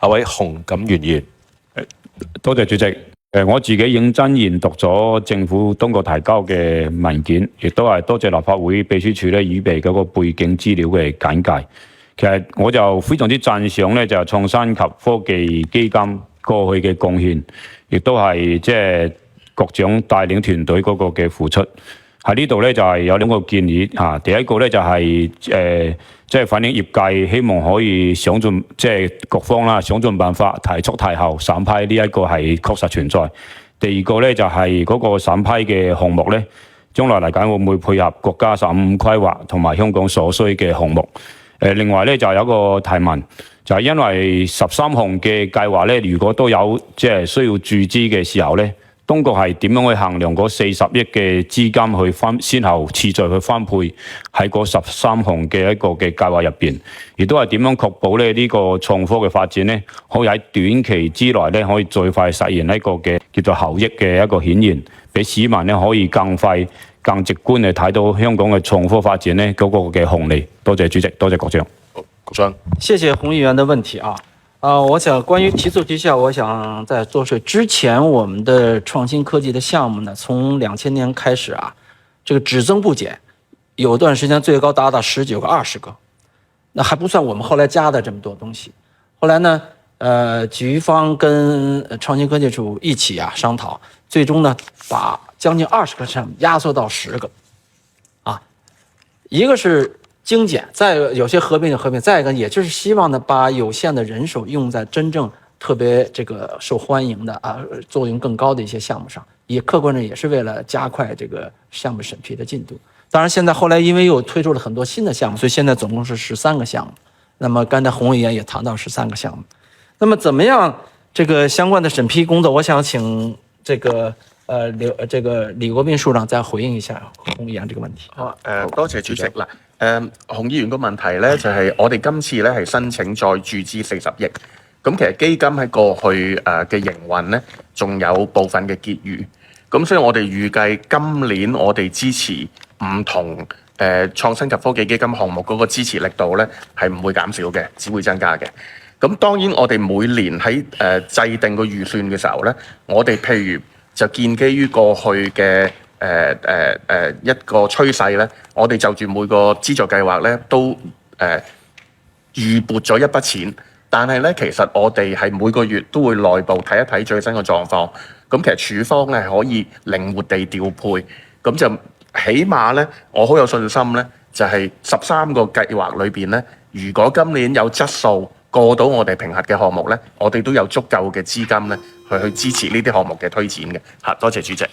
下位洪錦元議員。多謝主席。我自己認真研讀咗政府當局提交嘅文件，亦都係多謝立法會秘書處咧預備嗰個背景資料嘅簡介。其實我就非常之讚賞咧，就係創新及科技基金過去嘅貢獻，亦都係即係局長帶領團隊嗰個嘅付出。喺呢度咧就係有兩個建議嚇，第一個咧就係即係反映業界希望可以想盡即係各方啦，想盡辦法提速提效審批呢一個係確實存在。第二個咧就係嗰個審批嘅項目咧，將來嚟緊會唔會配合國家15規劃同埋香港所需嘅項目？另外咧就有一個提問，就係因為13項嘅計劃咧，如果都有即係需要注資嘅時候咧，當局係點樣去衡量嗰40億嘅資金去先後次序去分配喺嗰13項嘅一個嘅計劃入邊，亦都係點樣確保咧呢個創科嘅發展咧，可以喺短期之內咧可以最快實現一個嘅叫做效益嘅一個顯現，俾市民咧可以更快、更直觀地睇到香港嘅創科發展咧嗰個嘅紅利。多謝主席，多謝局長。局長，謝謝洪議員的問題啊。我想關於提速提效，我想再多說。之前我們的創新科技的項目呢，從2000年開始啊，這個只增不減，有段時間最高達到19個、20個，那還不算我們後來加的這麼多東西。後來呢，局方跟創新科技處一起啊商討，最終呢把將近20個項目壓縮到10個，啊，一個是精簡，再有些合併就合併，再一個也就是希望呢，把有限的人手用在真正特別這個受歡迎的啊，作用更高的一些項目上，也客觀上也是為了加快這個項目審批的進度。當然，現在後來因為又推出了很多新的項目，所以現在總共是13個項目。那麼剛才洪議員也談到13個項目。那麼怎麼樣這個相關的審批工作，我想請這個李國斌處長再回應一下洪議員這個問題。好，多謝主席啦。洪議員個問題咧，就係我哋今次咧係申請再注資40億，咁其實基金喺過去嘅營運咧，仲有部分嘅結餘，咁所以我哋預計今年我哋支持唔同創新及科技基金項目嗰個支持力度咧係唔會減少嘅，只會增加嘅。咁當然我哋每年喺制定個預算嘅時候咧，我哋譬如就建基於過去嘅一個趨勢咧，我哋就住每個資助計劃咧都預撥咗一筆錢，但係咧其實我哋係每個月都會內部睇一睇最新嘅狀況，咁其實處方咧係可以靈活地調配，咁就起碼咧我好有信心咧，就係13個計劃裏邊咧，如果今年有質素過到我哋評核嘅項目咧，我哋都有足夠嘅資金咧去支持呢啲項目嘅推展嘅。多謝主席。